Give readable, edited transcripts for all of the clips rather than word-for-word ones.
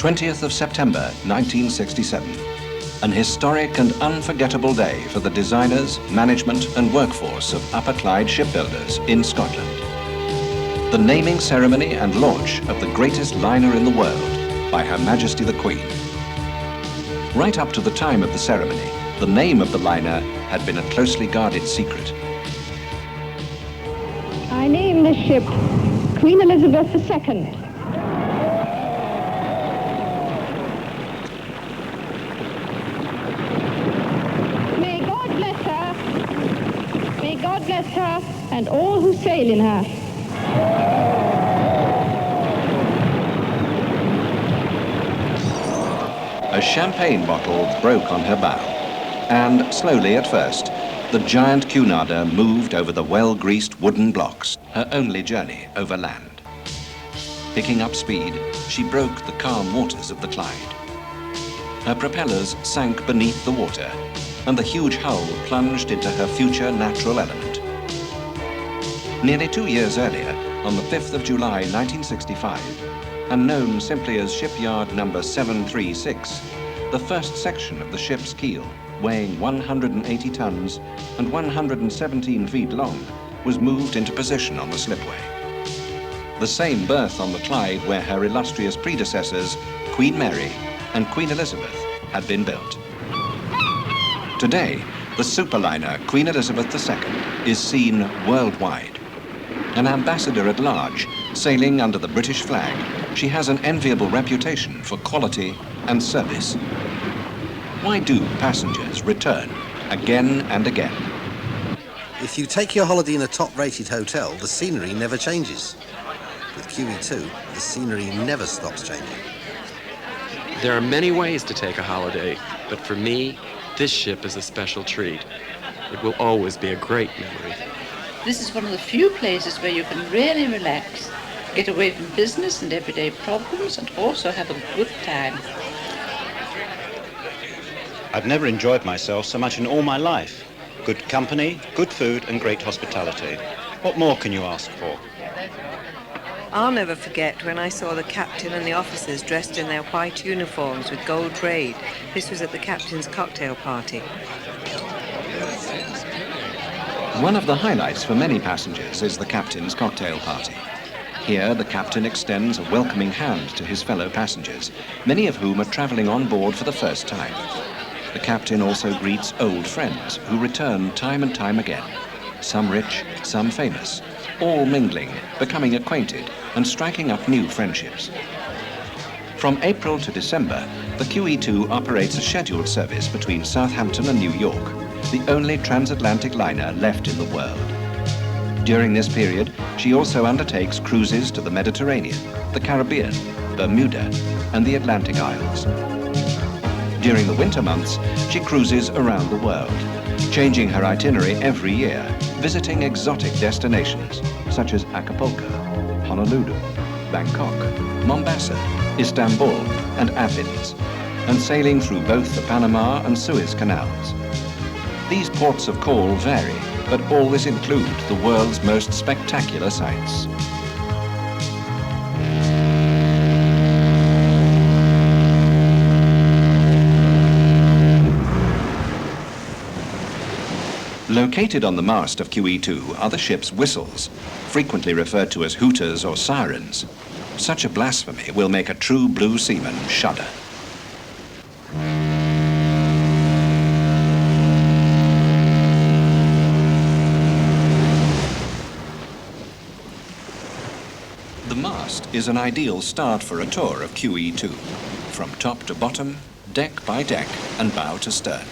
20th of September 1967. An historic and unforgettable day for the designers, management and workforce of Upper Clyde shipbuilders in Scotland. The naming ceremony and launch of the greatest liner in the world by Her Majesty the Queen. Right up to the time of the ceremony, the name of the liner had been a closely guarded secret. I name this ship Queen Elizabeth II. May God bless her. May God bless her and all who sail in her. A champagne bottle broke on her bow, and slowly at first, the giant Cunard moved over the well-greased wooden blocks, her only journey over land. Picking up speed, she broke the calm waters of the Clyde. Her propellers sank beneath the water, and the huge hull plunged into her future natural element. Nearly 2 years earlier, on the 5th of July 1965, and known simply as Shipyard number 736, the first section of the ship's keel, weighing 180 tons and 117 feet long, was moved into position on the slipway. The same berth on the Clyde where her illustrious predecessors, Queen Mary and Queen Elizabeth, had been built. Today, the superliner Queen Elizabeth II is seen worldwide. An ambassador at large, sailing under the British flag, she has an enviable reputation for quality and service. Why do passengers return again and again? If you take your holiday in a top-rated hotel, the scenery never changes. With QE2, the scenery never stops changing. There are many ways to take a holiday, but for me, this ship is a special treat. It will always be a great memory. This is one of the few places where you can really relax, get away from business and everyday problems, and also have a good time. I've never enjoyed myself so much in all my life. Good company, good food, and great hospitality. What more can you ask for? I'll never forget when I saw the captain and the officers dressed in their white uniforms with gold braid. This was at the captain's cocktail party. One of the highlights for many passengers is the captain's cocktail party. Here, the captain extends a welcoming hand to his fellow passengers, many of whom are travelling on board for the first time. The captain also greets old friends who return time and time again, some rich, some famous, all mingling, becoming acquainted and striking up new friendships. From April to December, the QE2 operates a scheduled service between Southampton and New York, the only transatlantic liner left in the world. During this period, she also undertakes cruises to the Mediterranean, the Caribbean, Bermuda, and the Atlantic Isles. During the winter months, she cruises around the world, changing her itinerary every year, visiting exotic destinations such as Acapulco, Honolulu, Bangkok, Mombasa, Istanbul, and Athens, and sailing through both the Panama and Suez canals. These ports of call vary, but always include the world's most spectacular sights. Located on the mast of QE2 are the ship's whistles, frequently referred to as hooters or sirens. Such a blasphemy will make a true blue seaman shudder. The mast is an ideal start for a tour of QE2, from top to bottom, deck by deck, and bow to stern.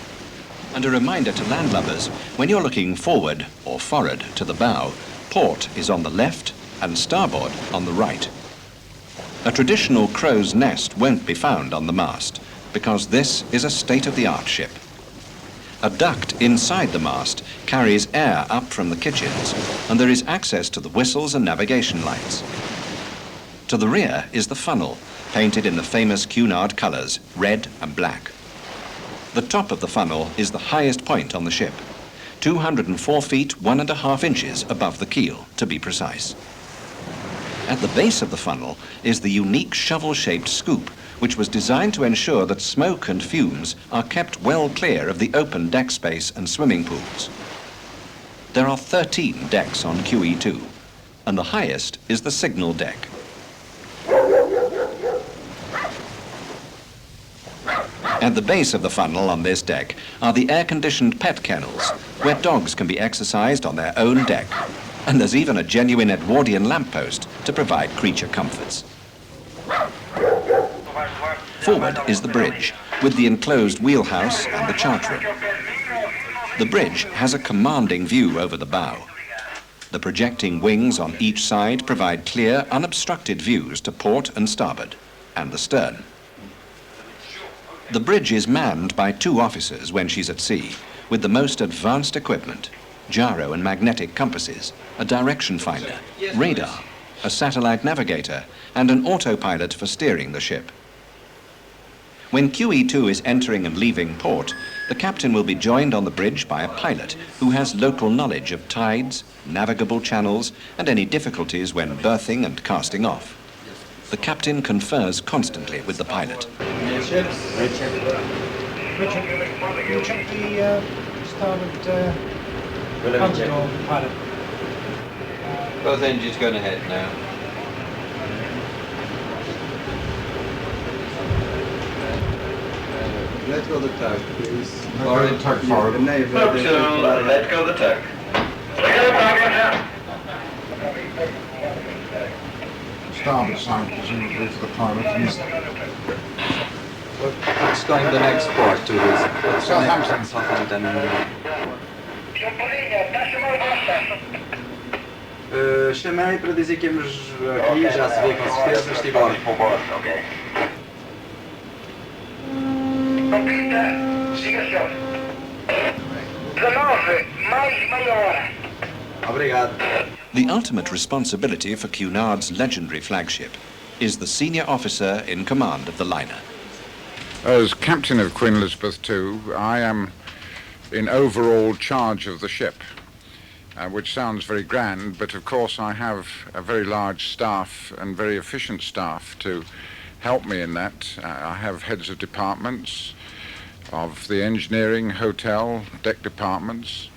And a reminder to landlubbers, when you're looking forward or forward to the bow, port is on the left and starboard on the right. A traditional crow's nest won't be found on the mast, because this is a state-of-the-art ship. A duct inside the mast carries air up from the kitchens, and there is access to the whistles and navigation lights. To the rear is the funnel, painted in the famous Cunard colours, red and black. The top of the funnel is the highest point on the ship, 204 feet 1.5 inches above the keel, to be precise. At the base of the funnel is the unique shovel-shaped scoop, which was designed to ensure that smoke and fumes are kept well clear of the open deck space and swimming pools. There are 13 decks on QE2, and the highest is the signal deck. At the base of the funnel on this deck are the air-conditioned pet kennels, where dogs can be exercised on their own deck. And there's even a genuine Edwardian lamppost to provide creature comforts. Forward is the bridge, with the enclosed wheelhouse and the chart room. The bridge has a commanding view over the bow. The projecting wings on each side provide clear, unobstructed views to port and starboard, and the stern. The bridge is manned by 2 officers when she's at sea, with the most advanced equipment: gyro and magnetic compasses, a direction finder, radar, a satellite navigator, and an autopilot for steering the ship. When QE2 is entering and leaving port, the captain will be joined on the bridge by a pilot who has local knowledge of tides, navigable channels, and any difficulties when berthing and casting off. The captain confers constantly with the pilot. Richard, you check the starboard front door, pilot. Both engines going ahead now. Let go the tug, please. Forward, tug forward. Let go the tug. Starboard side, presumably for the pilot. What's going the next port to this? Southampton. Southampton. Chamei para dizer que íamos aqui, já se vê com certeza, estive a ok. Obrigado. The ultimate responsibility for Cunard's legendary flagship is the senior officer in command of the liner. As captain of Queen Elizabeth II, I am in overall charge of the ship, which sounds very grand, but of course I have a very large staff and very efficient staff to help me in that. I have heads of departments, of the engineering, hotel, deck departments,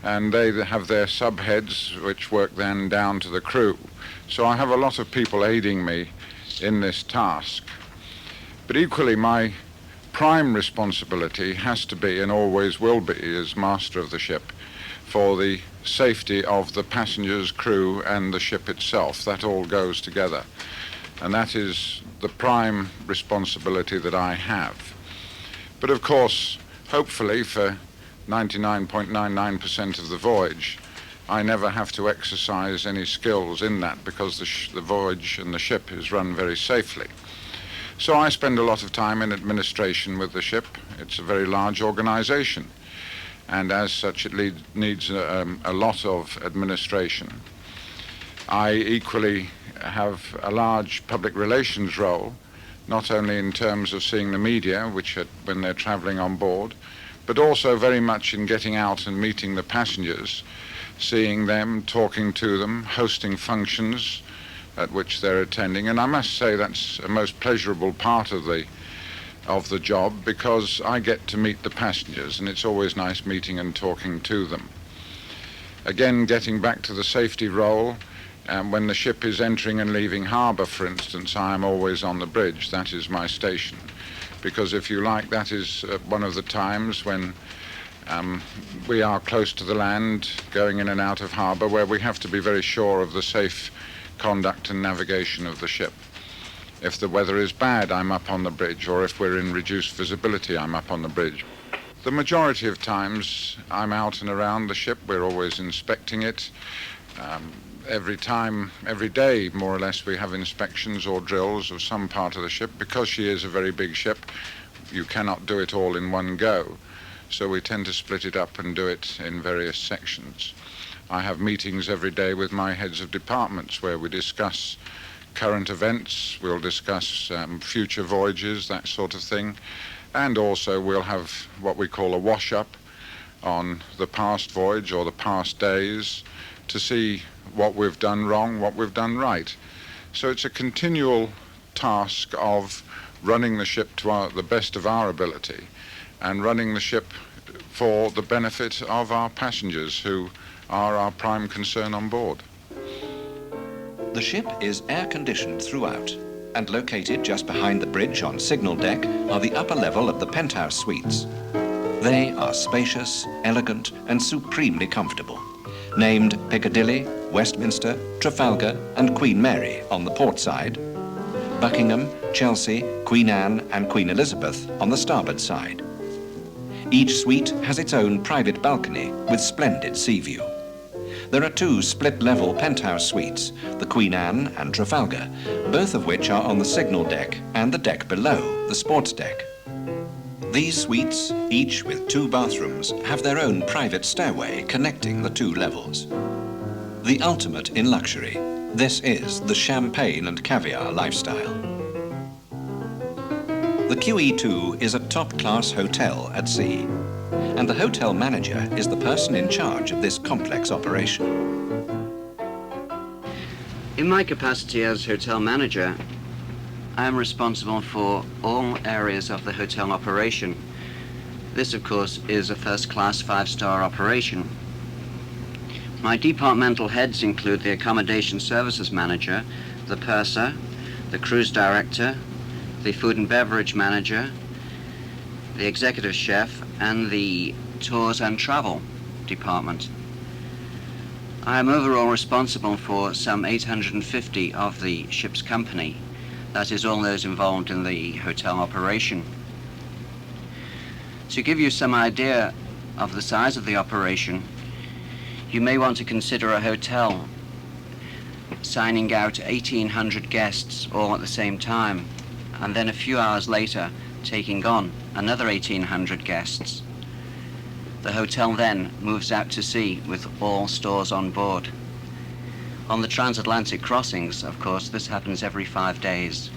and they have their subheads which work then down to the crew. So I have a lot of people aiding me in this task. But equally my prime responsibility has to be, and always will be as master of the ship, for the safety of the passengers, crew and the ship itself. That all goes together. And that is the prime responsibility that I have. But of course, hopefully for 99.99% of the voyage, I never have to exercise any skills in that because the voyage and the ship is run very safely. So I spend a lot of time in administration with the ship. It's a very large organization, and as such it needs a lot of administration. I equally have a large public relations role, not only in terms of seeing the media, when they're traveling on board, but also very much in getting out and meeting the passengers, seeing them, talking to them, hosting functions at which they're attending. And I must say that's a most pleasurable part of the job, because I get to meet the passengers, and it's always nice meeting and talking to them. Again, getting back to the safety role, when the ship is entering and leaving harbour, for instance, I am always on the bridge. That is my station, because if you like, that is one of the times when we are close to the land, going in and out of harbour, where we have to be very sure of the safe conduct and navigation of the ship. If the weather is bad, I'm up on the bridge, or if we're in reduced visibility, I'm up on the bridge. The majority of times I'm out and around the ship. We're always inspecting it. Every day, more or less, we have inspections or drills of some part of the ship. Because she is a very big ship, you cannot do it all in one go. So we tend to split it up and do it in various sections. I have meetings every day with my heads of departments where we discuss current events, we'll discuss future voyages, that sort of thing. And also we'll have what we call a wash-up on the past voyage or the past days to see what we've done wrong, what we've done right. So it's a continual task of running the ship to the best of our ability and running the ship for the benefit of our passengers, who are our prime concern on board. The ship is air-conditioned throughout, and located just behind the bridge on signal deck are the upper level of the penthouse suites. They are spacious, elegant, and supremely comfortable. Named Piccadilly, Westminster, Trafalgar, and Queen Mary on the port side, Buckingham, Chelsea, Queen Anne, and Queen Elizabeth on the starboard side. Each suite has its own private balcony with splendid sea view. There are two split-level penthouse suites, the Queen Anne and Trafalgar, both of which are on the signal deck and the deck below, the sports deck. These suites, each with two bathrooms, have their own private stairway connecting the two levels. The ultimate in luxury, this is the champagne and caviar lifestyle. The QE2 is a top-class hotel at sea, and the hotel manager is the person in charge of this complex operation. In my capacity as hotel manager, I am responsible for all areas of the hotel operation. This, of course, is a first-class five-star operation. My departmental heads include the accommodation services manager, the purser, the cruise director, the food and beverage manager, the executive chef, and the tours and travel department. I am overall responsible for some 850 of the ship's company. That is all those involved in the hotel operation. To give you some idea of the size of the operation, you may want to consider a hotel signing out 1,800 guests all at the same time, and then a few hours later taking on another 1,800 guests. The hotel then moves out to sea with all stores on board. On the transatlantic crossings, of course, this happens every 5 days.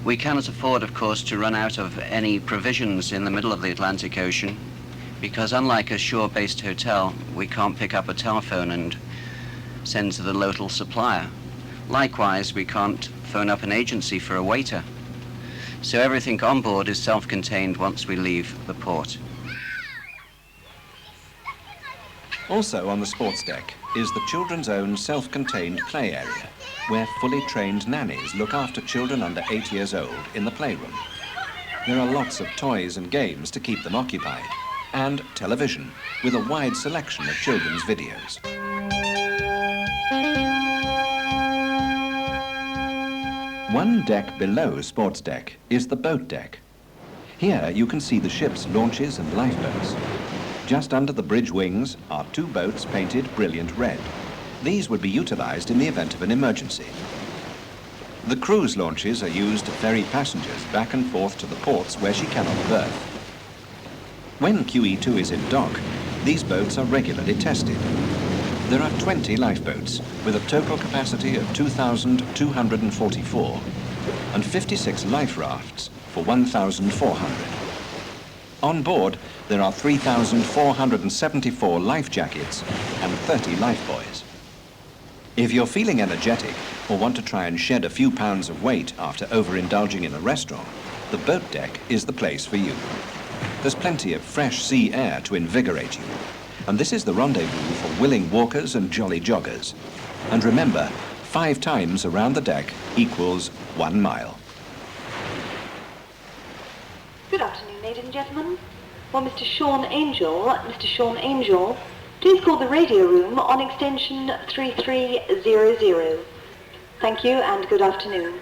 We cannot afford, of course, to run out of any provisions in the middle of the Atlantic Ocean, because unlike a shore-based hotel, we can't pick up a telephone and send to the local supplier. Likewise, we can't phone up an agency for a waiter. So everything on board is self-contained once we leave the port. Also on the sports deck is the children's own self-contained play area, where fully trained nannies look after children under 8 years old in the playroom. There are lots of toys and games to keep them occupied, and television with a wide selection of children's videos. One deck below sports deck is the boat deck. Here you can see the ship's launches and lifeboats. Just under the bridge wings are two boats painted brilliant red. These would be utilized in the event of an emergency. The cruise launches are used to ferry passengers back and forth to the ports where she cannot berth. When QE2 is in dock, these boats are regularly tested. There are 20 lifeboats with a total capacity of 2,244 and 56 life rafts for 1,400. On board, there are 3,474 life jackets and 30 lifebuoys. If you're feeling energetic or want to try and shed a few pounds of weight after overindulging in a restaurant, the boat deck is the place for you. There's plenty of fresh sea air to invigorate you, and this is the rendezvous for willing walkers and jolly joggers. And remember, 5 times around the deck equals 1 mile. Good afternoon, ladies and gentlemen. Well, Mr. Sean Angel, please call the radio room on extension 3300. Thank you and good afternoon.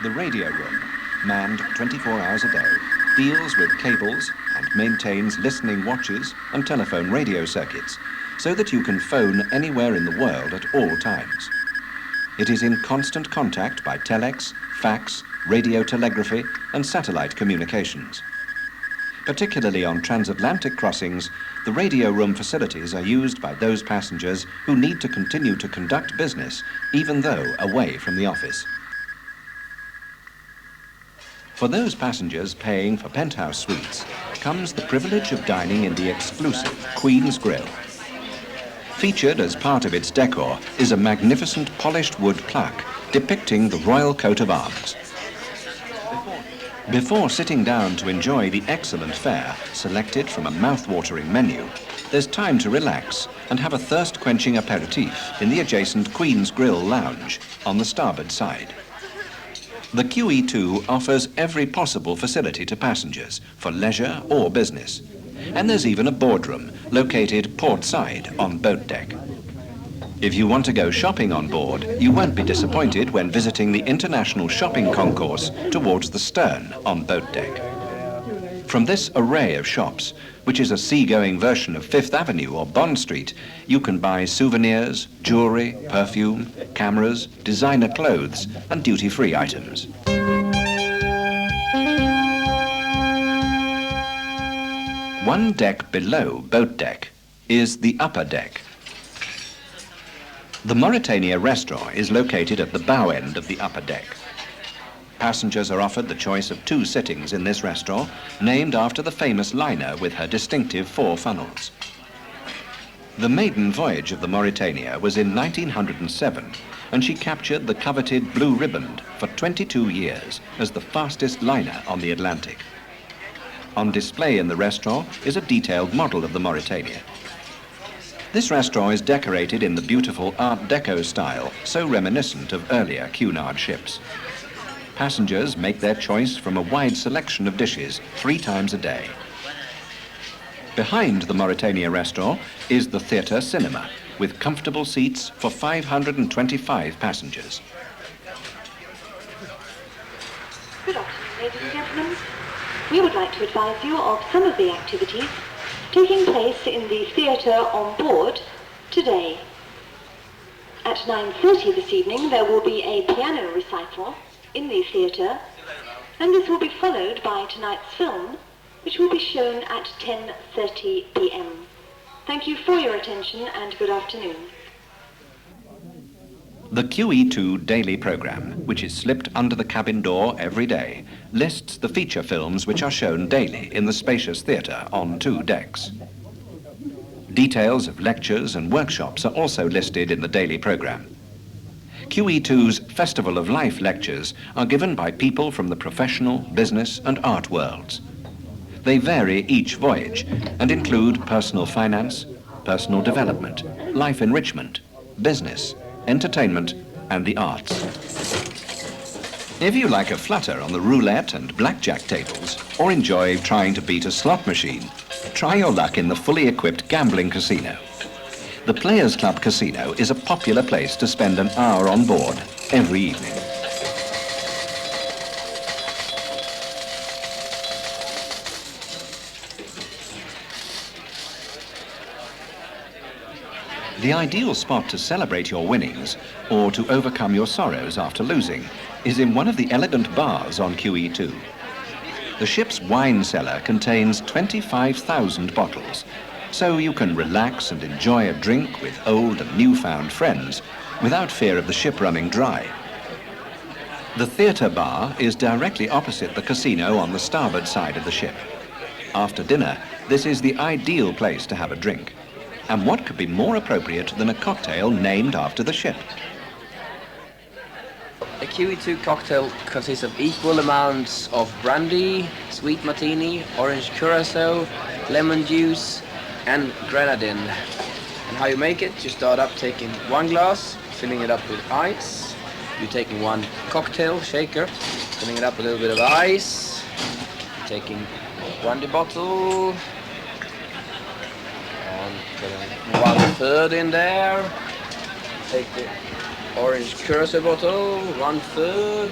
The radio room, manned 24 hours a day, deals with cables and maintains listening watches and telephone radio circuits so that you can phone anywhere in the world at all times. It is in constant contact by telex, fax, radio telegraphy and satellite communications. Particularly on transatlantic crossings, the radio room facilities are used by those passengers who need to continue to conduct business even though away from the office. For those passengers paying for penthouse suites comes the privilege of dining in the exclusive Queen's Grill. Featured as part of its decor is a magnificent polished wood plaque depicting the royal coat of arms. Before sitting down to enjoy the excellent fare selected from a mouth-watering menu, there's time to relax and have a thirst-quenching aperitif in the adjacent Queen's Grill lounge on the starboard side. The QE2 offers every possible facility to passengers for leisure or business. And there's even a boardroom located port side on boat deck. If you want to go shopping on board, you won't be disappointed when visiting the international shopping concourse towards the stern on boat deck. From this array of shops, which is a seagoing version of Fifth Avenue or Bond Street, you can buy souvenirs, jewelry, perfume, cameras, designer clothes, and duty-free items. One deck below boat deck is the upper deck. The Mauritania restaurant is located at the bow end of the upper deck. Passengers are offered the choice of 2 sittings in this restaurant, named after the famous liner with her distinctive 4 funnels. The maiden voyage of the Mauritania was in 1907, and she captured the coveted blue riband for 22 years as the fastest liner on the Atlantic. On display in the restaurant is a detailed model of the Mauritania. This restaurant is decorated in the beautiful Art Deco style, so reminiscent of earlier Cunard ships. Passengers make their choice from a wide selection of dishes 3 times a day. Behind the Mauritania restaurant is the theatre cinema, with comfortable seats for 525 passengers. Good afternoon, ladies and gentlemen. We would like to advise you of some of the activities taking place in the theatre on board today. At 9:30 this evening there will be a piano recital in the theatre, and this will be followed by tonight's film, which will be shown at 10:30 p.m. Thank you for your attention and good afternoon. The QE2 daily programme, which is slipped under the cabin door every day, lists the feature films which are shown daily in the spacious theatre on 2 decks. Details of lectures and workshops are also listed in the daily programme. QE2's Festival of Life lectures are given by people from the professional, business and art worlds. They vary each voyage and include personal finance, personal development, life enrichment, business, entertainment and the arts. If you like a flutter on the roulette and blackjack tables or enjoy trying to beat a slot machine, try your luck in the fully equipped gambling casino. The Players Club Casino is a popular place to spend an hour on board every evening. The ideal spot to celebrate your winnings or to overcome your sorrows after losing is in one of the elegant bars on QE2. The ship's wine cellar contains 25,000 bottles, so you can relax and enjoy a drink with old and newfound friends without fear of the ship running dry. The theatre bar is directly opposite the casino on the starboard side of the ship. After dinner, this is the ideal place to have a drink. And what could be more appropriate than a cocktail named after the ship? A QE2 cocktail consists of equal amounts of brandy, sweet martini, orange curacao, lemon juice, and grenadine. And how you make it? You start up taking 1 glass, filling it up with ice. You're taking 1 cocktail shaker, filling it up with a little bit of ice. You're taking brandy bottle. Putting 1/3 in there. Take the orange curacao bottle, 1/3.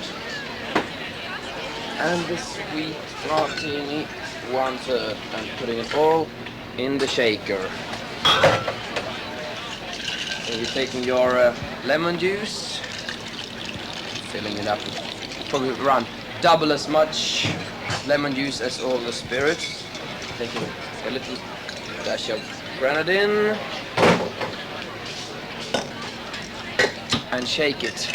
And the sweet martini, 1/3. And putting it all in the shaker. And you're taking your lemon juice, filling it up with probably around double as much lemon juice as all the spirits. Taking a little dash of grenadine and shake it.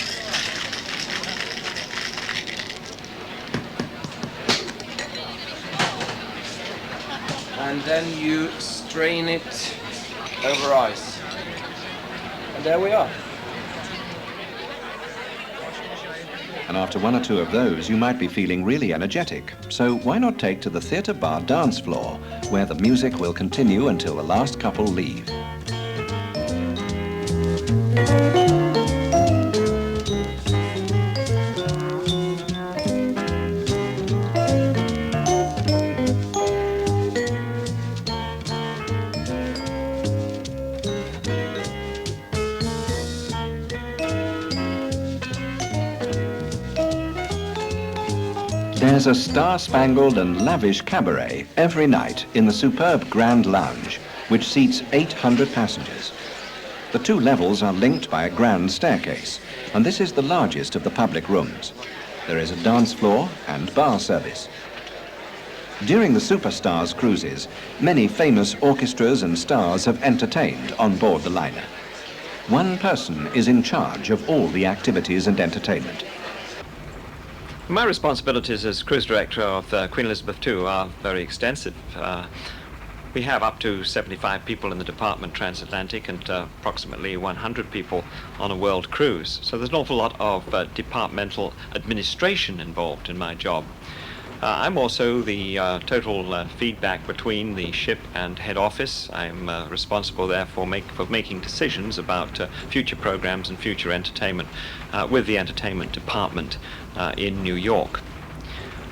And then you strain it over ice. And there we are. and after one or two of those, you might be feeling really energetic. So why not take to the theatre bar dance floor, where the music will continue until the last couple leave. There's a star-spangled and lavish cabaret every night in the superb Grand Lounge, which seats 800 passengers. The two levels are linked by a grand staircase, and this is the largest of the public rooms. There is a dance floor and bar service. During the Superstars cruises, many famous orchestras and stars have entertained on board the liner. One person is in charge of all the activities and entertainment. My responsibilities as cruise director of Queen Elizabeth II are very extensive. We have up to 75 people in the department transatlantic and approximately 100 people on a world cruise. So there's an awful lot of departmental administration involved in my job. I'm also the total feedback between the ship and head office. I'm responsible there for making decisions about future programs and future entertainment with the entertainment department in New York.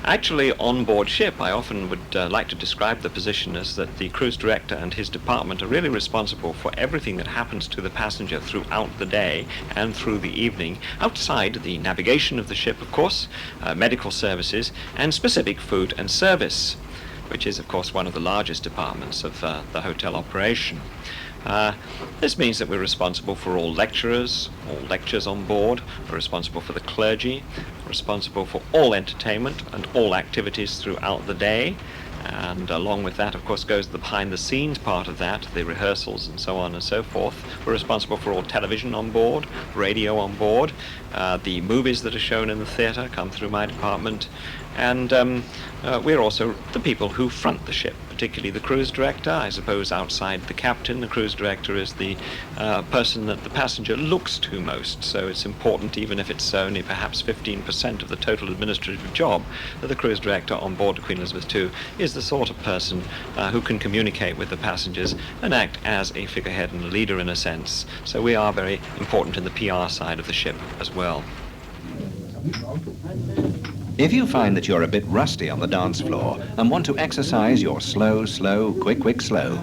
Actually, on board ship, I often would like to describe the position as that the cruise director and his department are really responsible for everything that happens to the passenger throughout the day and through the evening, outside the navigation of the ship, of course, medical services, and specific food and service, which is, of course, one of the largest departments of the hotel operation. This means that we're responsible for all lecturers, all lectures on board, we're responsible for the clergy, responsible for all entertainment and all activities throughout the day, and along with that, of course, goes the behind-the-scenes part of that, the rehearsals and so on and so forth. We're responsible for all television on board, radio on board, the movies that are shown in the theatre come through my department, and we're also the people who front the ship, particularly the cruise director. I suppose outside the captain, the cruise director is the person that the passenger looks to most, so it's important, even if it's only perhaps 15% of the total administrative job, that the cruise director on board the Queen Elizabeth II is the sort of person who can communicate with the passengers and act as a figurehead and a leader in a sense. So we are very important in the PR side of the ship as well. If you find that you're a bit rusty on the dance floor and want to exercise your slow, quick, slow,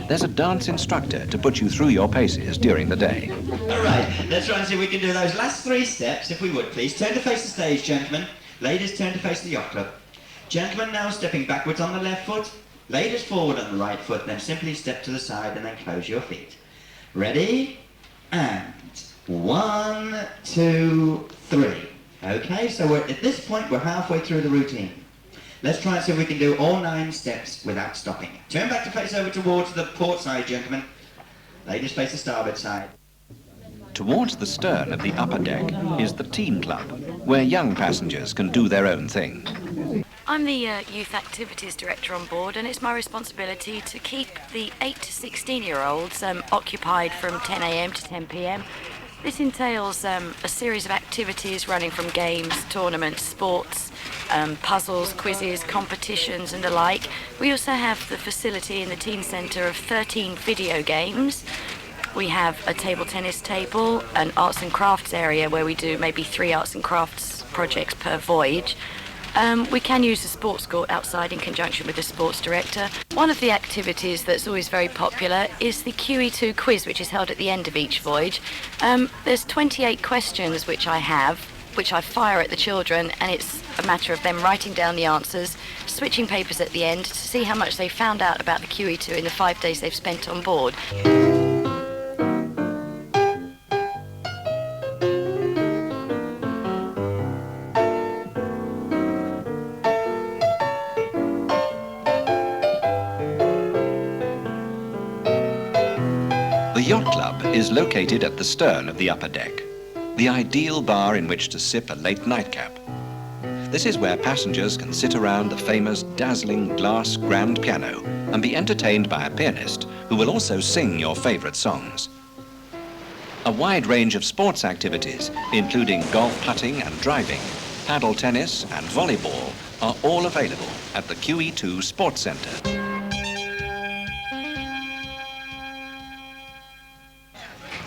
there's a dance instructor to put you through your paces during the day. All right, let's try and see if we can do those last three steps, if we would, please. Turn to face the stage, gentlemen. Ladies, turn to face the yacht club. Gentlemen, now stepping backwards on the left foot. Ladies, forward on the right foot, then simply step to the side and then close your feet. Ready? And 1, 2, 3. Okay, so at this point, we're halfway through the routine. Let's try and see if we can do all 9 steps without stopping. Turn back to face over towards the port side, gentlemen. Ladies, face the starboard side. Towards the stern of the upper deck is the teen club, where young passengers can do their own thing. I'm the youth activities director on board, and it's my responsibility to keep the 8 to 16-year-olds occupied from 10 a.m. to 10 p.m. This entails a series of activities running from games, tournaments, sports, puzzles, quizzes, competitions and the like. We also have the facility in the teen centre of 13 video games. We have a table tennis table, an arts and crafts area where we do maybe 3 arts and crafts projects per voyage. We can use the sports court outside in conjunction with the sports director. One of the activities that's always very popular is the QE2 quiz, which is held at the end of each voyage. There's 28 questions which I fire at the children, and it's a matter of them writing down the answers, switching papers at the end to see how much they found out about the QE2 in the 5 days they've spent on board. The yacht club is located at the stern of the upper deck, the ideal bar in which to sip a late nightcap. This is where passengers can sit around the famous dazzling glass grand piano and be entertained by a pianist who will also sing your favorite songs. A wide range of sports activities, including golf, putting and driving, paddle tennis and volleyball are all available at the QE2 Sports Centre.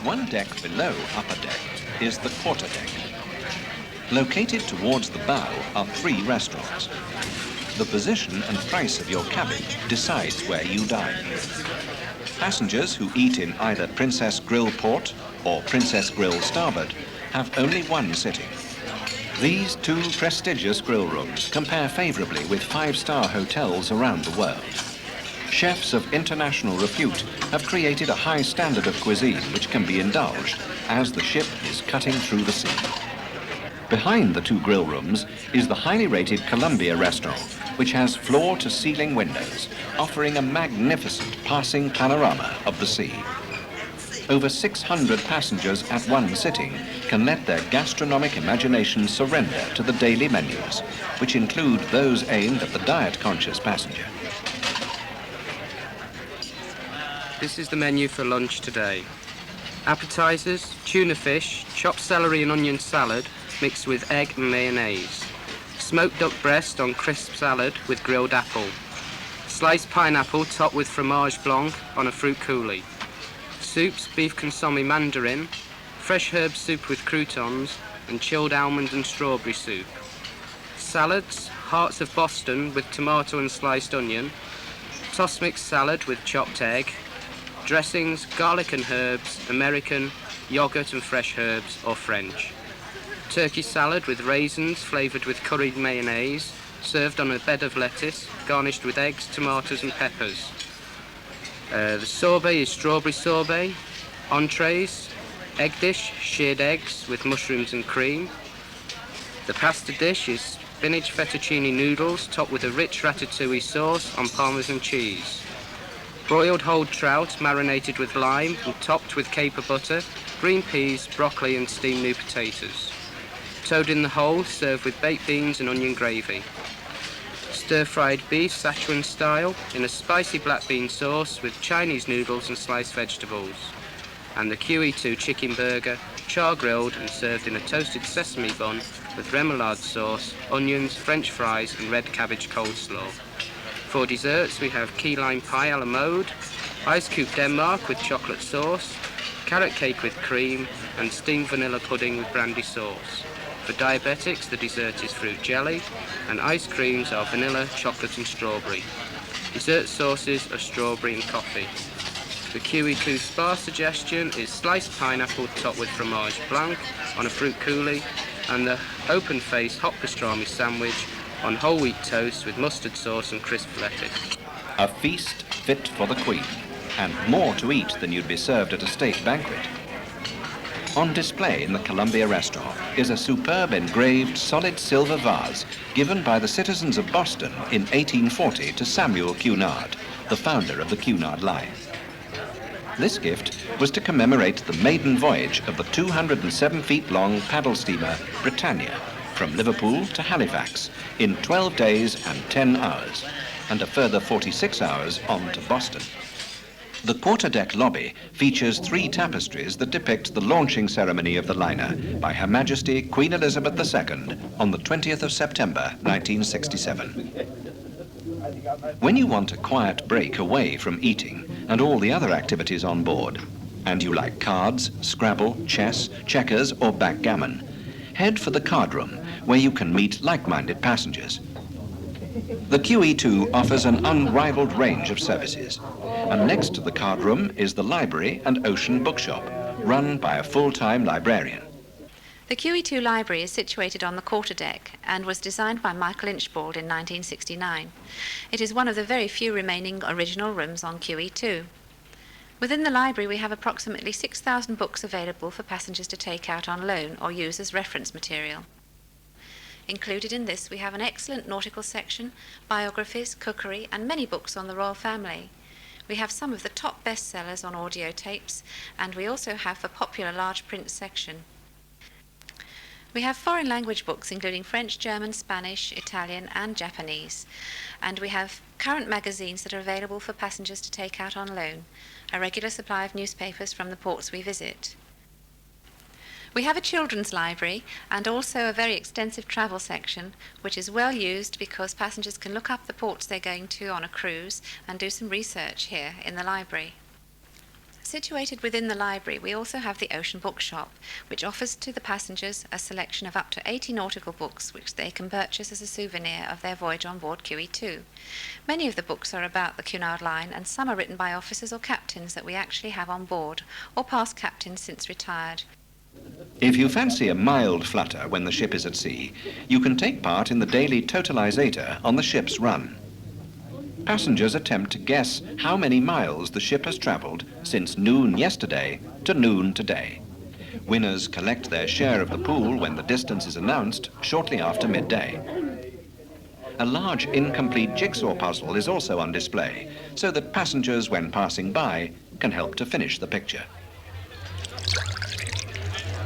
One deck below upper deck is the quarter deck. Located towards the bow are 3 restaurants. The position and price of your cabin decides where you dine. Passengers who eat in either Princess Grill Port or Princess Grill Starboard have only one sitting. These 2 prestigious grill rooms compare favourably with 5-star hotels around the world. Chefs of international repute have created a high standard of cuisine which can be indulged as the ship is cutting through the sea. Behind the 2 grill rooms is the highly rated Columbia restaurant, which has floor-to-ceiling windows, offering a magnificent passing panorama of the sea. Over 600 passengers at one sitting can let their gastronomic imagination surrender to the daily menus, which include those aimed at the diet-conscious passenger. This is the menu for lunch today. Appetizers, tuna fish, chopped celery and onion salad mixed with egg and mayonnaise. Smoked duck breast on crisp salad with grilled apple. Sliced pineapple topped with fromage blanc on a fruit coulis. Soups, beef consomme mandarin, fresh herb soup with croutons, and chilled almond and strawberry soup. Salads, hearts of Boston with tomato and sliced onion, tossed mixed salad with chopped egg, dressings, garlic and herbs, American, yogurt and fresh herbs, or French. Turkey salad with raisins flavoured with curried mayonnaise, served on a bed of lettuce, garnished with eggs, tomatoes and peppers. The sorbet is strawberry sorbet. Entrees, egg dish, shirred eggs with mushrooms and cream. The pasta dish is spinach fettuccine noodles topped with a rich ratatouille sauce on Parmesan cheese. Broiled whole trout marinated with lime and topped with caper butter, green peas, broccoli and steamed new potatoes. Toad in the hole served with baked beans and onion gravy. Stir-fried beef Sichuan style in a spicy black bean sauce with Chinese noodles and sliced vegetables. And the QE2 chicken burger, char-grilled and served in a toasted sesame bun with remoulade sauce, onions, French fries and red cabbage coleslaw. For desserts, we have key lime pie a la mode, ice cube Denmark with chocolate sauce, carrot cake with cream, and steamed vanilla pudding with brandy sauce. For diabetics, the dessert is fruit jelly, and ice creams are vanilla, chocolate, and strawberry. Dessert sauces are strawberry and coffee. The QE2 spa suggestion is sliced pineapple topped with fromage blanc on a fruit coulis, and the open-faced hot pastrami sandwich on whole wheat toast with mustard sauce and crisp lettuce. A feast fit for the Queen, and more to eat than you'd be served at a state banquet. On display in the Columbia restaurant is a superb engraved solid silver vase given by the citizens of Boston in 1840 to Samuel Cunard, the founder of the Cunard line. This gift was to commemorate the maiden voyage of the 207 feet long paddle steamer Britannia from Liverpool to Halifax in 12 days and 10 hours, and a further 46 hours on to Boston. The quarterdeck lobby features 3 tapestries that depict the launching ceremony of the liner by Her Majesty Queen Elizabeth II on the 20th of September 1967. When you want a quiet break away from eating and all the other activities on board, and you like cards, Scrabble, chess, checkers or backgammon, head for the card room where you can meet like-minded passengers. The QE2 offers an unrivaled range of services, and next to the card room is the library and ocean bookshop, run by a full-time librarian. The QE2 library is situated on the quarterdeck and was designed by Michael Inchbald in 1969. It is one of the very few remaining original rooms on QE2. Within the library we have approximately 6,000 books available for passengers to take out on loan or use as reference material. Included in this we have an excellent nautical section, biographies, cookery and many books on the royal family. We have some of the top bestsellers on audio tapes, and we also have a popular large print section. We have foreign language books including French, German, Spanish, Italian and Japanese, and we have current magazines that are available for passengers to take out on loan, a regular supply of newspapers from the ports we visit. We have a children's library and also a very extensive travel section, which is well used because passengers can look up the ports they're going to on a cruise and do some research here in the library. Situated within the library, we also have the Ocean Bookshop, which offers to the passengers a selection of up to 80 nautical books, which they can purchase as a souvenir of their voyage on board QE2. Many of the books are about the Cunard line, and some are written by officers or captains that we actually have on board, or past captains since retired. If you fancy a mild flutter when the ship is at sea, you can take part in the daily totalizator on the ship's run. Passengers attempt to guess how many miles the ship has travelled since noon yesterday to noon today. Winners collect their share of the pool when the distance is announced shortly after midday. A large incomplete jigsaw puzzle is also on display, so that passengers, when passing by, can help to finish the picture.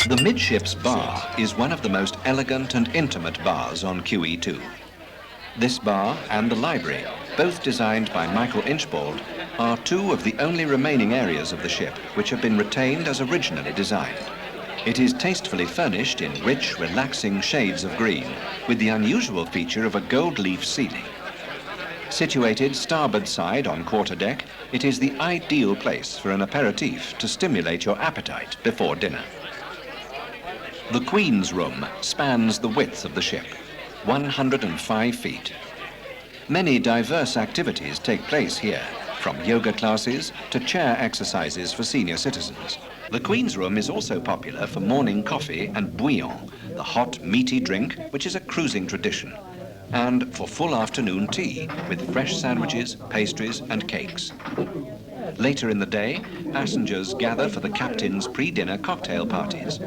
The midships bar is one of the most elegant and intimate bars on QE2. This bar and the library, both designed by Michael Inchbald, are two of the only remaining areas of the ship which have been retained as originally designed. It is tastefully furnished in rich, relaxing shades of green, with the unusual feature of a gold leaf ceiling. Situated starboard side on quarterdeck, it is the ideal place for an aperitif to stimulate your appetite before dinner. The Queen's Room spans the width of the ship, 105 feet. Many diverse activities take place here, from yoga classes to chair exercises for senior citizens. The Queen's Room is also popular for morning coffee and bouillon, the hot, meaty drink which is a cruising tradition, and for full afternoon tea with fresh sandwiches, pastries and cakes. Later in the day, passengers gather for the captain's pre-dinner cocktail parties.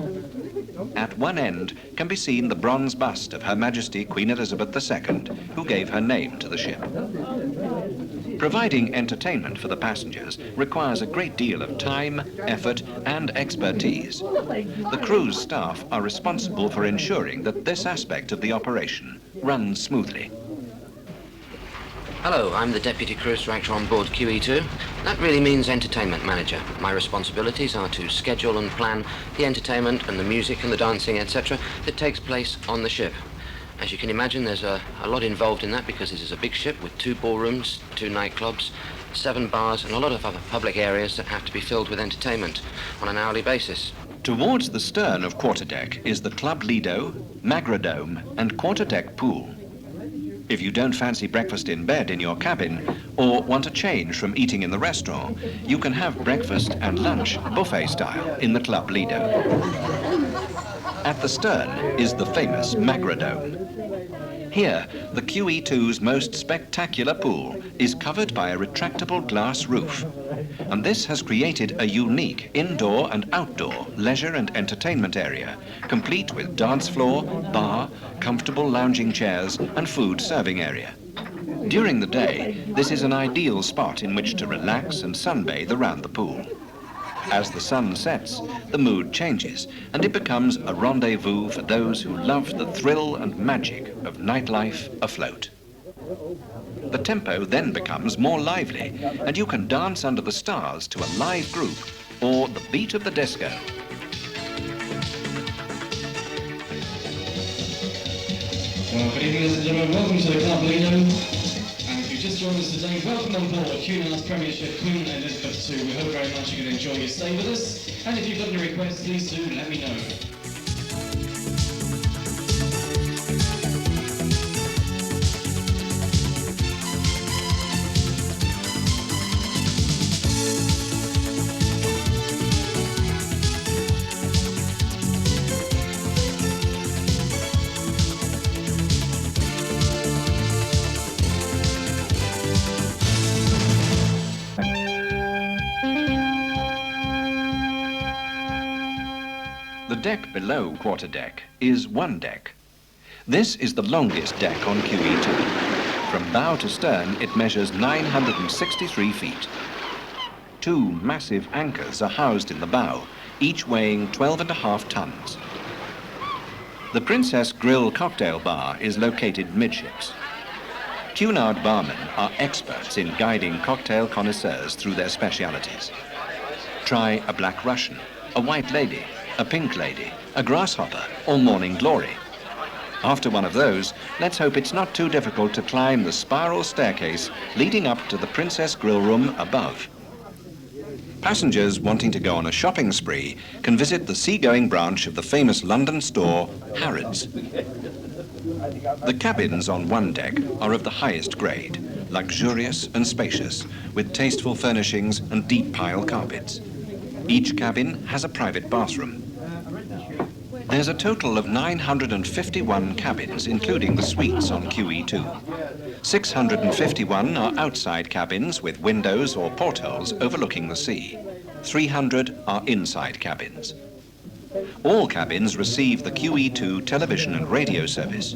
At one end can be seen the bronze bust of Her Majesty Queen Elizabeth II, who gave her name to the ship. Providing entertainment for the passengers requires a great deal of time, effort, and expertise. The cruise staff are responsible for ensuring that this aspect of the operation runs smoothly. Hello, I'm the Deputy Cruise Director on board QE2. That really means entertainment manager. My responsibilities are to schedule and plan the entertainment and the music and the dancing, etc. that takes place on the ship. As you can imagine, there's a lot involved in that because this is a big ship with 2 ballrooms, 2 nightclubs, 7 bars and a lot of other public areas that have to be filled with entertainment on an hourly basis. Towards the stern of quarterdeck is the Club Lido, Magradome and quarterdeck pool. If you don't fancy breakfast in bed in your cabin or want a change from eating in the restaurant, you can have breakfast and lunch buffet style in the Club Lido. At the stern is the famous Magradome. Here, the QE2's most spectacular pool is covered by a retractable glass roof, and this has created a unique indoor and outdoor leisure and entertainment area, complete with dance floor, bar, comfortable lounging chairs, and food serving area. During the day, this is an ideal spot in which to relax and sunbathe around the pool. As the sun sets, the mood changes, and it becomes a rendezvous for those who love the thrill and magic of nightlife afloat. The tempo then becomes more lively, and you can dance under the stars to a live group or the beat of the disco. Well, good evening, ladies and gentlemen. Welcome to the Club Lido. And if you've just joined us today, welcome on board Cunard's Premiership Queen Elizabeth II. We hope very much you're going to enjoy your stay with us. And if you've got any requests, please do let me know. The deck below quarterdeck is one deck. This is the longest deck on QE2. From bow to stern, it measures 963 feet. 2 massive anchors are housed in the bow, each weighing 12.5 tons. The Princess Grill cocktail bar is located midships. Cunard barmen are experts in guiding cocktail connoisseurs through their specialities. Try a Black Russian, a White Lady, a pink lady, a grasshopper, or morning glory. After one of those, let's hope it's not too difficult to climb the spiral staircase leading up to the Princess Grill Room above. Passengers wanting to go on a shopping spree can visit the seagoing branch of the famous London store, Harrods. The cabins on one deck are of the highest grade, luxurious and spacious, with tasteful furnishings and deep pile carpets. Each cabin has a private bathroom. There's a total of 951 cabins, including the suites on QE2. 651 are outside cabins with windows or portholes overlooking the sea. 300 are inside cabins. All cabins receive the QE2 television and radio service.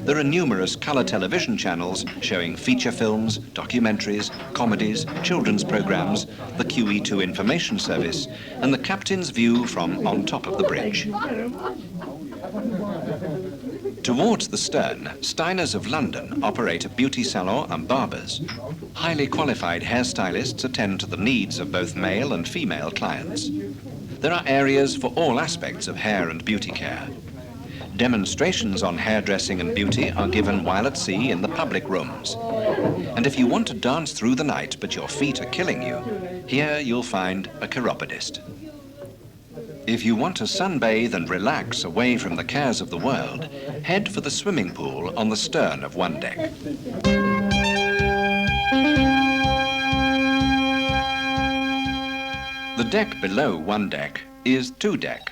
There are numerous colour television channels showing feature films, documentaries, comedies, children's programmes, the QE2 information service, and the captain's view from on top of the bridge. Towards the stern, Steiners of London operate a beauty salon and barbers. Highly qualified hairstylists attend to the needs of both male and female clients. There are areas for all aspects of hair and beauty care. Demonstrations on hairdressing and beauty are given while at sea in the public rooms. And if you want to dance through the night but your feet are killing you, here you'll find a chiropodist. If you want to sunbathe and relax away from the cares of the world, head for the swimming pool on the stern of one deck. The deck below one deck is two deck.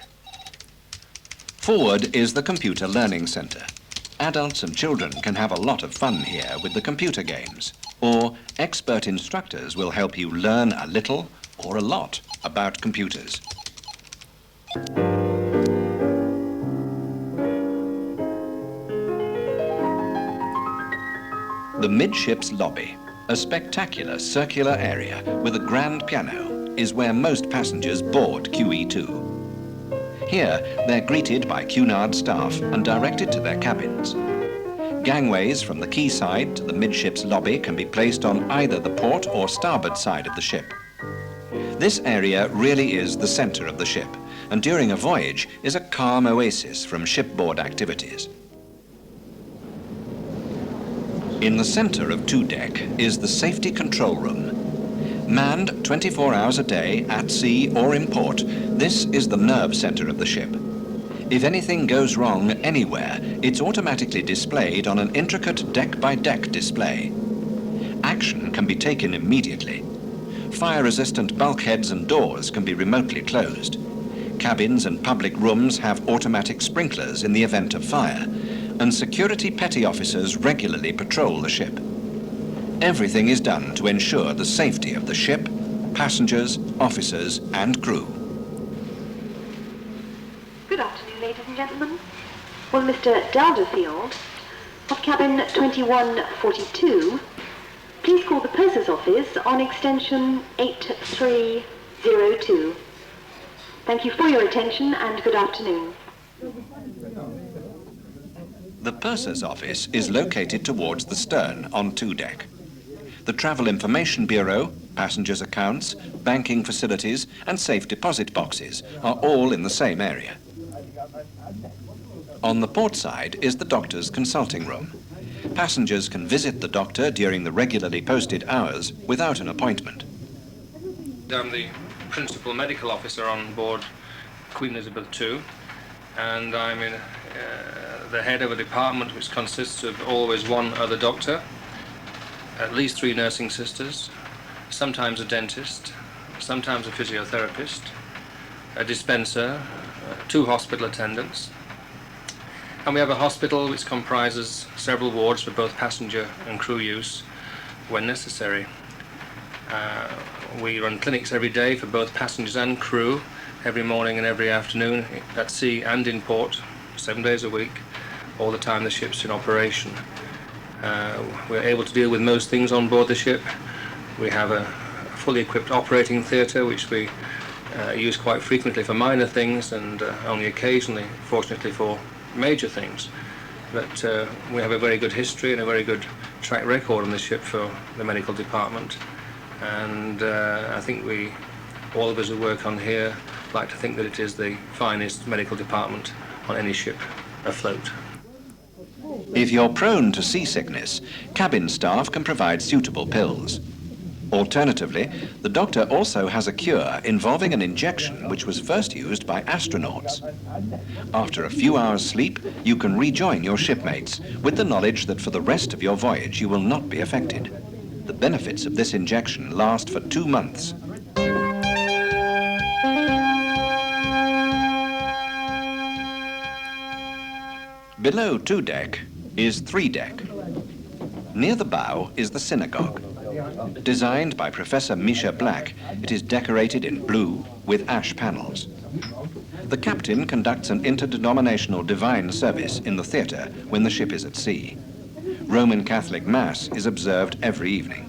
Forward is the Computer Learning Centre. Adults and children can have a lot of fun here with the computer games, or expert instructors will help you learn a little or a lot about computers. The midships lobby, a spectacular circular area with a grand piano, is where most passengers board QE2. Here, they're greeted by Cunard staff and directed to their cabins. Gangways from the quayside to the midships lobby can be placed on either the port or starboard side of the ship. This area really is the centre of the ship, and during a voyage is a calm oasis from shipboard activities. In the centre of two deck is the safety control room. Manned 24 hours a day at sea or in port, this is the nerve centre of the ship. If anything goes wrong anywhere, it's automatically displayed on an intricate deck-by-deck display. Action can be taken immediately. Fire-resistant bulkheads and doors can be remotely closed. Cabins and public rooms have automatic sprinklers in the event of fire, and security petty officers regularly patrol the ship. Everything is done to ensure the safety of the ship, passengers, officers, and crew. Good afternoon, ladies and gentlemen. Will Mr. Dalderfield of cabin 2142 please call the purser's office on extension 8302. Thank you for your attention and good afternoon. The purser's office is located towards the stern on two deck. The Travel Information Bureau, passengers' accounts, banking facilities, and safe deposit boxes are all in the same area. On the port side is the doctor's consulting room. Passengers can visit the doctor during the regularly posted hours without an appointment. I'm the principal medical officer on board Queen Elizabeth II, and I'm in the head of a department which consists of always one other doctor, at least 3 nursing sisters, sometimes a dentist, sometimes a physiotherapist, a dispenser, 2 hospital attendants. And we have a hospital which comprises several wards for both passenger and crew use when necessary. We run clinics every day for both passengers and crew, every morning and every afternoon, at sea and in port, 7 days a week, all the time the ship's in operation. We're able to deal with most things on board the ship. We have a fully equipped operating theatre which we use quite frequently for minor things and only occasionally, fortunately, for major things. But we have a very good history and a very good track record on the ship for the medical department. And I think all of us who work on here like to think that it is the finest medical department on any ship afloat. If you're prone to seasickness, cabin staff can provide suitable pills. Alternatively, the doctor also has a cure involving an injection which was first used by astronauts. After a few hours' sleep, you can rejoin your shipmates with the knowledge that for the rest of your voyage you will not be affected. The benefits of this injection last for 2 months. Below 2 deck is 3 deck. Near the bow is the synagogue. Designed by Professor Misha Black, it is decorated in blue with ash panels. The captain conducts an interdenominational divine service in the theatre when the ship is at sea. Roman Catholic Mass is observed every evening.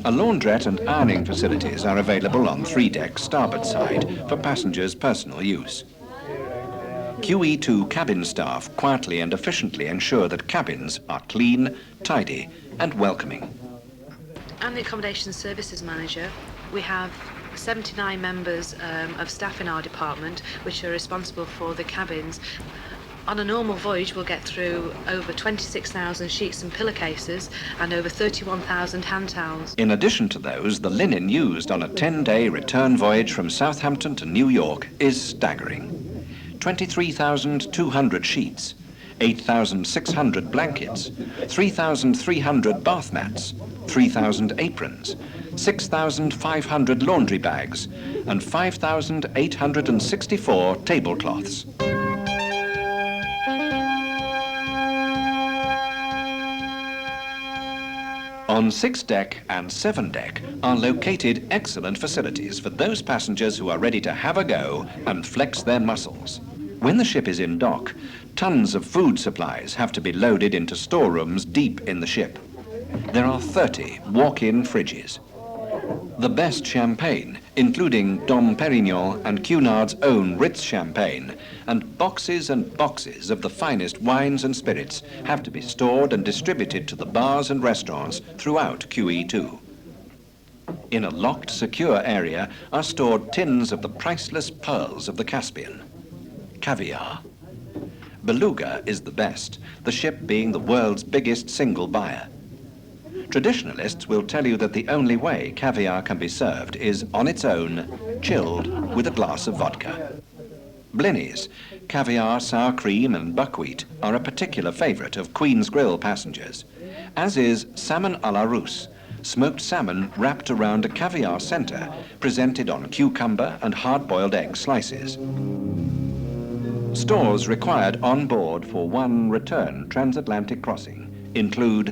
A laundrette and ironing facilities are available on 3 deck starboard side for passengers' personal use. QE2 cabin staff quietly and efficiently ensure that cabins are clean, tidy and welcoming. I'm the Accommodation Services Manager. We have 79 members of staff in our department which are responsible for the cabins. On a normal voyage we'll get through over 26,000 sheets and pillowcases and over 31,000 hand towels. In addition to those, the linen used on a 10-day return voyage from Southampton to New York is staggering. 23,200 sheets, 8,600 blankets, 3,300 bath mats, 3,000 aprons, 6,500 laundry bags, and 5,864 tablecloths. On 6 deck and 7 deck are located excellent facilities for those passengers who are ready to have a go and flex their muscles. When the ship is in dock, tons of food supplies have to be loaded into storerooms deep in the ship. There are 30 walk-in fridges. The best champagne, including Dom Perignon and Cunard's own Ritz champagne, and boxes of the finest wines and spirits have to be stored and distributed to the bars and restaurants throughout QE2. In a locked, secure area are stored tins of the priceless pearls of the Caspian. Caviar. Beluga is the best, the ship being the world's biggest single buyer. Traditionalists will tell you that the only way caviar can be served is on its own, chilled with a glass of vodka. Blennies, caviar, sour cream and buckwheat are a particular favourite of Queen's Grill passengers, as is salmon à la Russe, smoked salmon wrapped around a caviar centre, presented on cucumber and hard-boiled egg slices. Stores required on board for one return transatlantic crossing include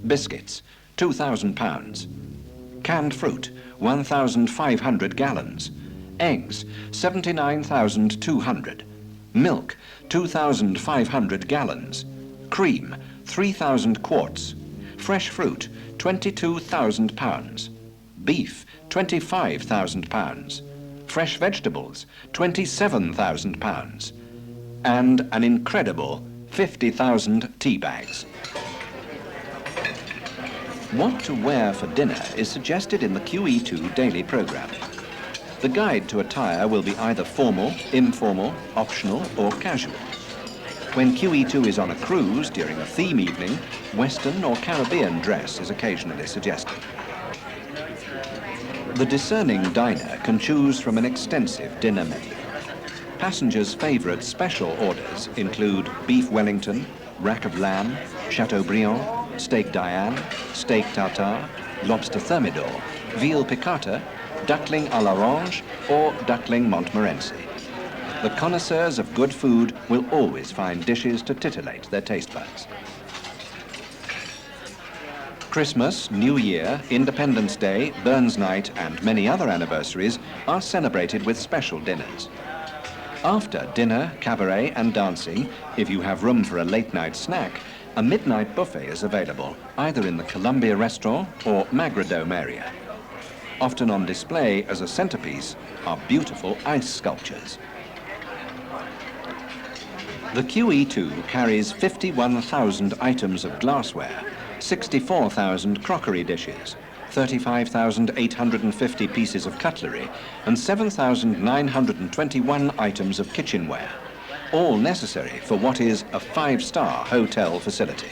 biscuits, 2,000 pounds, canned fruit, 1,500 gallons, eggs, 79,200, milk, 2,500 gallons, cream, 3,000 quarts, fresh fruit, 22,000 pounds, beef, 25,000 pounds, fresh vegetables, 27,000 pounds, and an incredible 50,000 tea bags. What to wear for dinner is suggested in the QE2 daily programme. The guide to attire will be either formal, informal, optional or casual. When QE2 is on a cruise during a theme evening, Western or Caribbean dress is occasionally suggested. The discerning diner can choose from an extensive dinner menu. Passengers' favourite special orders include beef Wellington, rack of lamb, Chateaubriand, steak Diane, steak tartare, lobster thermidor, veal piccata, duckling à l'orange or duckling Montmorency. The connoisseurs of good food will always find dishes to titillate their taste buds. Christmas, New Year, Independence Day, Burns Night and many other anniversaries are celebrated with special dinners. After dinner, cabaret and dancing, if you have room for a late-night snack, a midnight buffet is available, either in the Columbia restaurant or Magradome area. Often on display as a centerpiece are beautiful ice sculptures. The QE2 carries 51,000 items of glassware, 64,000 crockery dishes, 35,850 pieces of cutlery, and 7,921 items of kitchenware, all necessary for what is a 5-star hotel facility.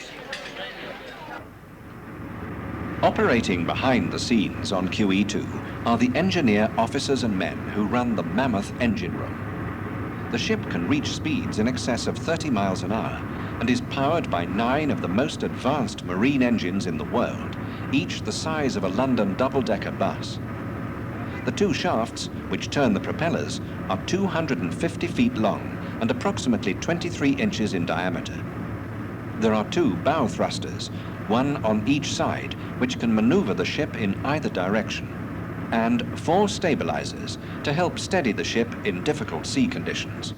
Operating behind the scenes on QE2 are the engineer officers and men who run the mammoth engine room. The ship can reach speeds in excess of 30 miles an hour and is powered by 9 of the most advanced marine engines in the world, each the size of a London double-decker bus. The 2 shafts, which turn the propellers, are 250 feet long and approximately 23 inches in diameter. There are 2 bow thrusters, one on each side, which can maneuver the ship in either direction, and 4 stabilizers to help steady the ship in difficult sea conditions.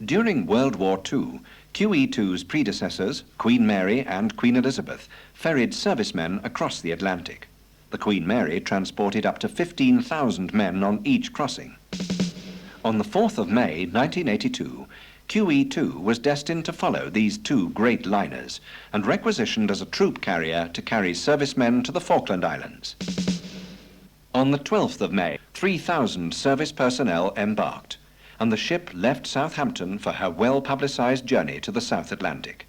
During World War II, QE2's predecessors, Queen Mary and Queen Elizabeth, ferried servicemen across the Atlantic. The Queen Mary transported up to 15,000 men on each crossing. On the 4th of May, 1982, QE2 was destined to follow these 2 great liners and requisitioned as a troop carrier to carry servicemen to the Falkland Islands. On the 12th of May, 3,000 service personnel embarked, and the ship left Southampton for her well-publicized journey to the South Atlantic.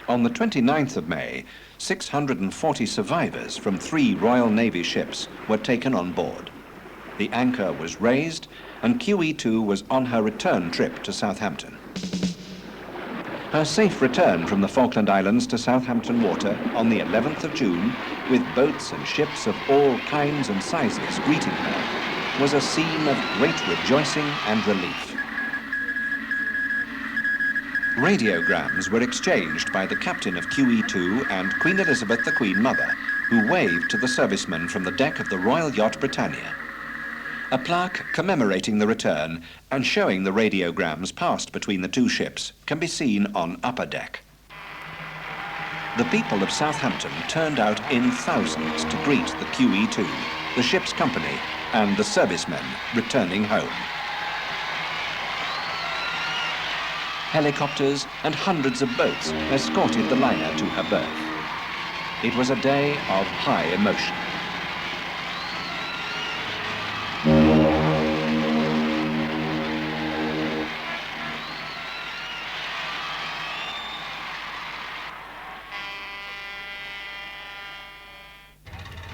On the 29th of May, 640 survivors from 3 Royal Navy ships were taken on board. The anchor was raised, and QE2 was on her return trip to Southampton. Her safe return from the Falkland Islands to Southampton water on the 11th of June, with boats and ships of all kinds and sizes greeting her, was a scene of great rejoicing and relief. Radiograms were exchanged by the captain of QE2 and Queen Elizabeth the Queen Mother, who waved to the servicemen from the deck of the Royal Yacht Britannia. A plaque commemorating the return and showing the radiograms passed between the 2 ships can be seen on upper deck. The people of Southampton turned out in thousands to greet the QE2, the ship's company, and the servicemen returning home. Helicopters and hundreds of boats escorted the liner to her berth. It was a day of high emotion.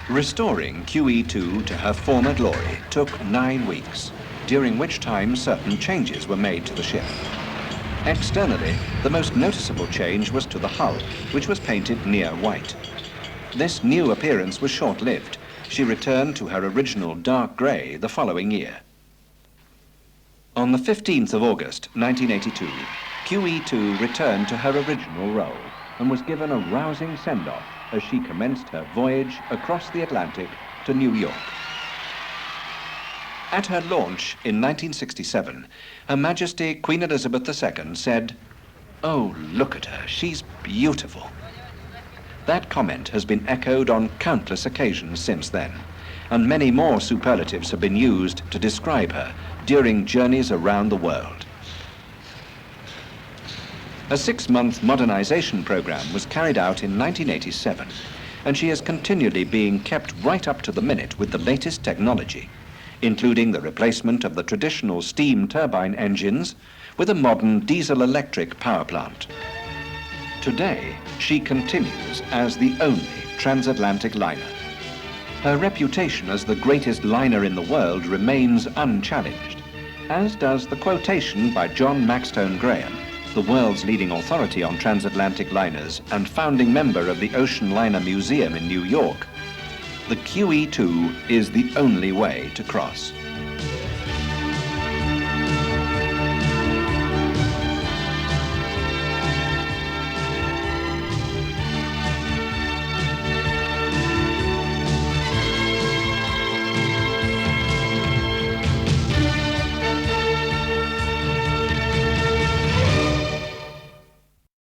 Restoring QE2 to her former glory took 9 weeks, during which time certain changes were made to the ship. Externally, the most noticeable change was to the hull, which was painted near white. This new appearance was short-lived. She returned to her original dark grey the following year. On the 15th of August, 1982, QE2 returned to her original role and was given a rousing send-off as she commenced her voyage across the Atlantic to New York. At her launch in 1967, Her Majesty Queen Elizabeth II said, "Oh, look at her, she's beautiful." That comment has been echoed on countless occasions since then, and many more superlatives have been used to describe her during journeys around the world. A 6-month modernization program was carried out in 1987, and she is continually being kept right up to the minute with the latest technology, including the replacement of the traditional steam turbine engines with a modern diesel-electric power plant. Today, she continues as the only transatlantic liner. Her reputation as the greatest liner in the world remains unchallenged, as does the quotation by John Maxtone Graham, the world's leading authority on transatlantic liners and founding member of the Ocean Liner Museum in New York. The QE2 is the only way to cross.